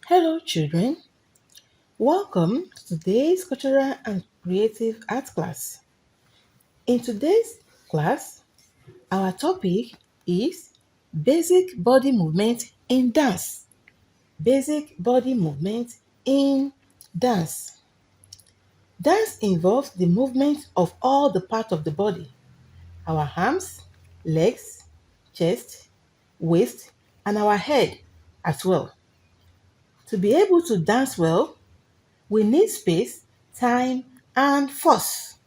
Hello, children. Welcome to today's Cultural and Creative Art class. In today's class, our topic is Basic Body Movement in Dance. Basic Body Movement in Dance. Dance involves the movement of all the parts of the body, our arms, legs, chest, waist, and our head as well. To be able to dance well, we need space, time, and force.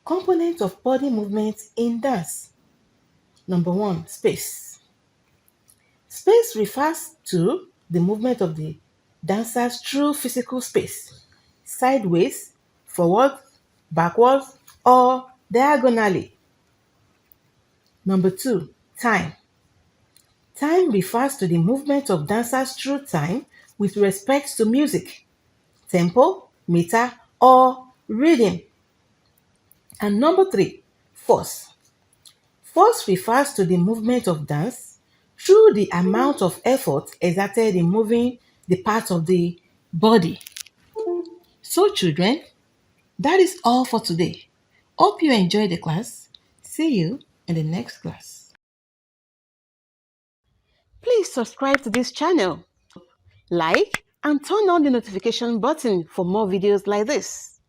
Components of body movement in dance. Number one, space. Space refers to the movement of the dancers through physical space, sideways, forward, backwards, or diagonally. Number two, time. Time refers to the movement of dancers through time with respect to music, tempo, meter, or rhythm. And number three, force. Force refers to the movement of dance through the amount of effort exerted in moving the parts of the body. So, children, that is all for today. Hope you enjoyed the class. See you in the next class. Please subscribe to this channel, like, and turn on the notification button for more videos like this.